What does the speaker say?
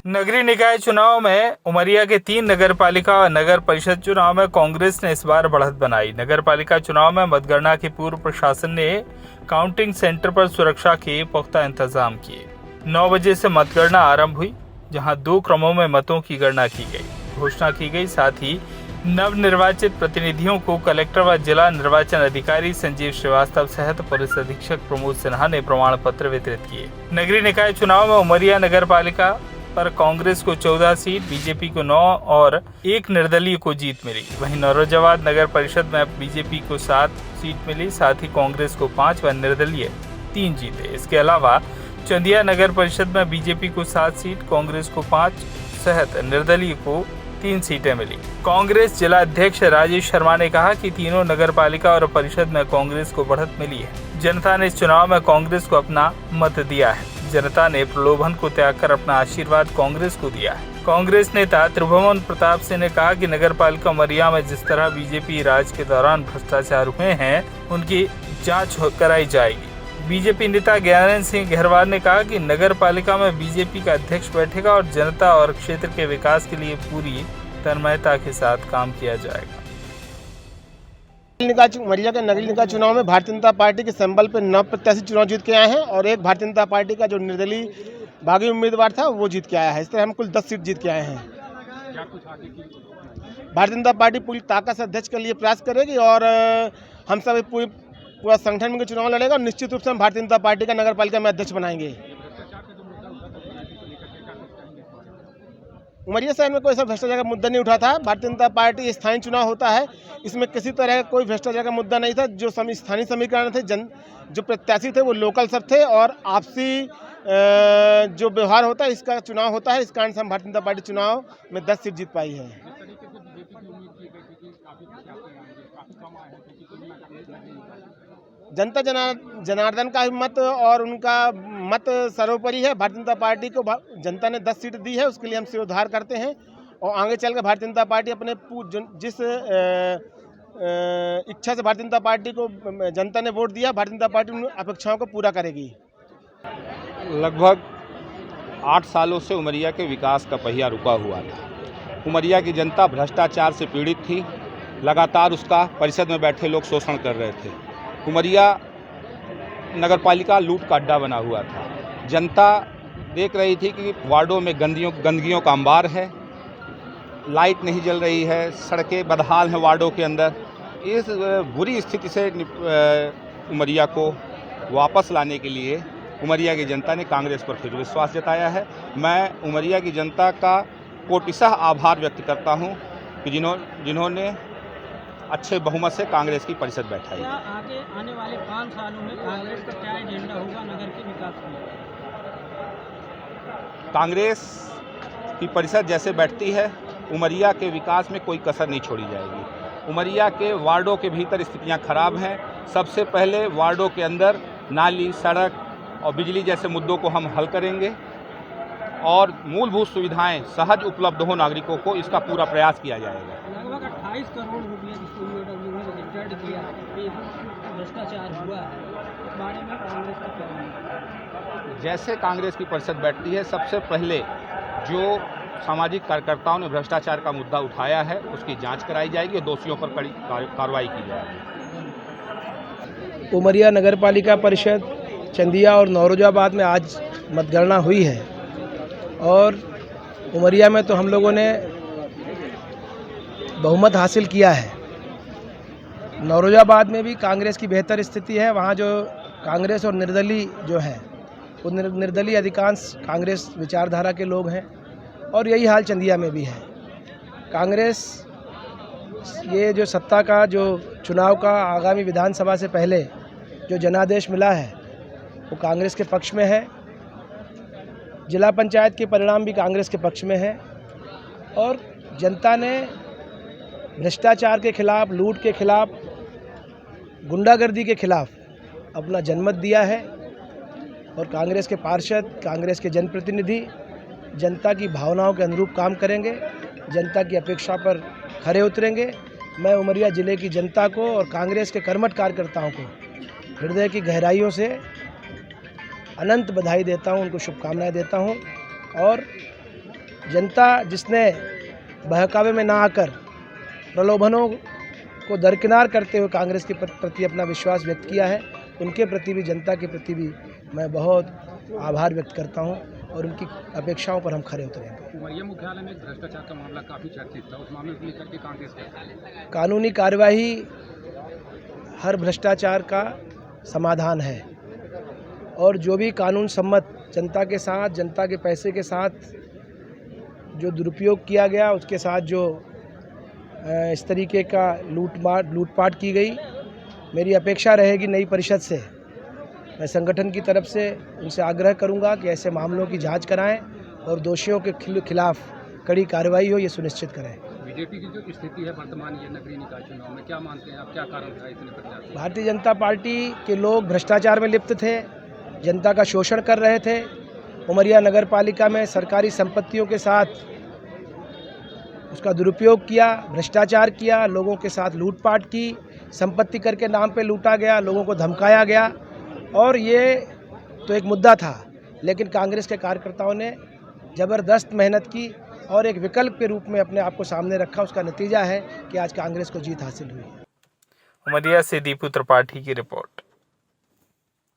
नगरीय निकाय चुनाव में उमरिया के 3 नगर पालिका और नगर परिषद चुनाव में कांग्रेस ने इस बार बढ़त बनाई। नगर पालिका चुनाव में मतगणना की पूर्व प्रशासन ने काउंटिंग सेंटर पर सुरक्षा के पुख्ता इंतजाम किए। 9 बजे से मतगणना आरंभ हुई, जहां 2 क्रमों में मतों की गणना की गई, घोषणा की गई। साथ ही नवनिर्वाचित प्रतिनिधियों को कलेक्टर व जिला निर्वाचन अधिकारी संजीव श्रीवास्तव सहित पुलिस अधीक्षक प्रमोद सिन्हा ने प्रमाण पत्र वितरित किए। नगरीय निकाय चुनाव में उमरिया नगर पालिका पर कांग्रेस को 14 सीट, बीजेपी को 9 और 1 निर्दलीय को जीत मिली। वहीं नौरोजाबाद नगर परिषद में बीजेपी को 7 सीट मिली, साथ ही कांग्रेस को 5 व निर्दलीय 3 जीते। इसके अलावा चंदिया नगर परिषद में बीजेपी को 7 सीट, कांग्रेस को 5 सहित निर्दलीय को 3 सीटें मिली। कांग्रेस जिला अध्यक्ष राजेश शर्मा ने कहा कि तीनों नगर पालिका और परिषद में कांग्रेस को बढ़त मिली है। जनता ने इस चुनाव में कांग्रेस को अपना मत दिया है। जनता ने प्रलोभन को त्याग कर अपना आशीर्वाद कांग्रेस को दिया है। कांग्रेस नेता त्रिभुवन प्रताप सिंह ने कहा कि नगर पालिका उमरिया में जिस तरह बीजेपी राज के दौरान भ्रष्टाचार हुए हैं, उनकी जांच कराई जाएगी। बीजेपी नेता ज्ञानेंद्र सिंह घेरवाल ने कहा कि नगर पालिका में बीजेपी का अध्यक्ष बैठेगा और जनता और क्षेत्र के विकास के लिए पूरी तन्मयता के साथ काम किया जाएगा। उमरिया के नगरीय निकाय चुनाव में भारतीय जनता पार्टी के संबल पर 9 प्रत्याशी चुनाव जीत के आए हैं और एक भारतीय जनता पार्टी का जो निर्दलीय बागी उम्मीदवार था वो जीत के आया है। इस तरह हम कुल 10 सीट जीत के आए हैं। भारतीय जनता पार्टी पूरी ताकत से अध्यक्ष के लिए प्रयास करेगी और हम सब पूरा संगठन में चुनाव लड़ेगा और निश्चित रूप से हम भारतीय जनता पार्टी का नगर पालिका में अध्यक्ष बनाएंगे। उमरिया शहर में कोई ऐसा भ्रष्टाचार का मुद्दा नहीं उठा था। भारतीय जनता पार्टी स्थानीय चुनाव होता है, इसमें किसी तरह का कोई भ्रष्टाचार का मुद्दा नहीं था। जो स्थानीय समीकरण थे, जो प्रत्याशी थे वो लोकल सब थे और आपसी जो व्यवहार होता है इसका चुनाव होता है। इस कारण से हम भारतीय जनता पार्टी चुनाव में 10 सीट जीत पाई है। जनता जनार्दन का मत और उनका मत सर्वोपरि है। भारतीय जनता पार्टी को जनता ने 10 सीट दी है, उसके लिए हम सिरोधार करते हैं और आगे चलकर भारतीय जनता पार्टी अपने जिस इच्छा से भारतीय जनता पार्टी को जनता ने वोट दिया, भारतीय जनता पार्टी उन अपेक्षाओं को पूरा करेगी। लगभग 8 सालों से उमरिया के विकास का पहिया रुका हुआ था। उमरिया की जनता भ्रष्टाचार से पीड़ित थी। लगातार उसका परिषद में बैठे लोग शोषण कर रहे थे। उमरिया नगरपालिका लूट का अड्डा बना हुआ था। जनता देख रही थी कि वार्डों में गंदगियों का अंबार है, लाइट नहीं जल रही है, सड़कें बदहाल हैं वार्डों के अंदर। इस बुरी स्थिति से उमरिया को वापस लाने के लिए उमरिया की जनता ने कांग्रेस पर फिर विश्वास जताया है। मैं उमरिया की जनता का कोटिशः आभार व्यक्त करता हूं कि जिन्होंने अच्छे बहुमत से कांग्रेस की परिषद बैठाई। क्या आगे आने वाले 5 सालों में कांग्रेस का क्या एजेंडा होगा नगर के विकास के लिए? कांग्रेस की परिषद जैसे बैठती है, उमरिया के विकास में कोई कसर नहीं छोड़ी जाएगी। उमरिया के वार्डों के भीतर स्थितियां खराब हैं। सबसे पहले वार्डों के अंदर नाली, सड़क और बिजली जैसे मुद्दों को हम हल करेंगे और मूलभूत सुविधाएं सहज उपलब्ध हो नागरिकों को, इसका पूरा प्रयास किया जाएगा। लगभग 28 करोड़ रुपये जिसको ईओडब्ल्यू ने रिटर्न किया है, भ्रष्टाचार हुआ है, इस बारे में कांग्रेस का क्या मानना है? जैसे कांग्रेस की परिषद बैठती है, सबसे पहले जो सामाजिक कार्यकर्ताओं ने भ्रष्टाचार का मुद्दा उठाया है उसकी जांच कराई जाएगी और दोषियों पर कड़ी कार्रवाई की जाएगी। उमरिया नगर पालिका परिषद चंदिया और नौरोजाबाद में आज मतगणना हुई है और उमरिया में तो हम लोगों ने बहुमत हासिल किया है। नौरोजाबाद में भी कांग्रेस की बेहतर स्थिति है। वहाँ जो कांग्रेस और निर्दलीय जो है वो निर्दलीय अधिकांश कांग्रेस विचारधारा के लोग हैं और यही हाल चंदिया में भी है। कांग्रेस ये जो सत्ता का जो चुनाव का आगामी विधानसभा से पहले जो जनादेश मिला है वो कांग्रेस के पक्ष में है। जिला पंचायत के परिणाम भी कांग्रेस के पक्ष में है और जनता ने भ्रष्टाचार के खिलाफ, लूट के खिलाफ, गुंडागर्दी के खिलाफ अपना जनमत दिया है और कांग्रेस के पार्षद, कांग्रेस के जनप्रतिनिधि जनता की भावनाओं के अनुरूप काम करेंगे, जनता की अपेक्षा पर खरे उतरेंगे। मैं उमरिया ज़िले की जनता को और कांग्रेस के कर्मठ कार्यकर्ताओं को हृदय की गहराइयों से अनंत बधाई देता हूं, उनको शुभकामनाएं देता हूं और जनता जिसने बहकावे में ना आकर प्रलोभनों को दरकिनार करते हुए कांग्रेस के प्रति अपना विश्वास व्यक्त किया है, उनके प्रति भी, जनता के प्रति भी मैं बहुत आभार व्यक्त करता हूं और उनकी अपेक्षाओं पर हम खरे उतरेंगे। उमरिया मुख्यालय में एक भ्रष्टाचार का मामला काफी चर्चित था, उस मामले को लेकर के कांग्रेस का कानूनी कार्यवाही हर भ्रष्टाचार का समाधान है और जो भी कानून सम्मत जनता के साथ, जनता के पैसे के साथ जो दुरुपयोग किया गया, उसके साथ जो इस तरीके का लूटपाट की गई, मेरी अपेक्षा रहेगी नई परिषद से, मैं संगठन की तरफ से उनसे आग्रह करूंगा कि ऐसे मामलों की जांच कराएं और दोषियों के खिलाफ कड़ी कार्रवाई हो, ये सुनिश्चित करें। बीजेपी की जो स्थिति है वर्तमान ये नगरीय निकाय चुनाव में, क्या मानते हैं आप, क्या कारण था इतने प्रत्याशी? भारतीय जनता पार्टी के लोग भ्रष्टाचार में लिप्त थे, जनता का शोषण कर रहे थे। उमरिया नगर पालिका में सरकारी संपत्तियों के साथ उसका दुरुपयोग किया, भ्रष्टाचार किया, लोगों के साथ लूटपाट की, संपत्ति कर के नाम पे लूटा गया, लोगों को धमकाया गया और ये तो एक मुद्दा था, लेकिन कांग्रेस के कार्यकर्ताओं ने ज़बरदस्त मेहनत की और एक विकल्प के रूप में अपने आप को सामने रखा। उसका नतीजा है कि आज कांग्रेस को जीत हासिल हुई। उमरिया से दीपू त्रिपाठी की रिपोर्ट।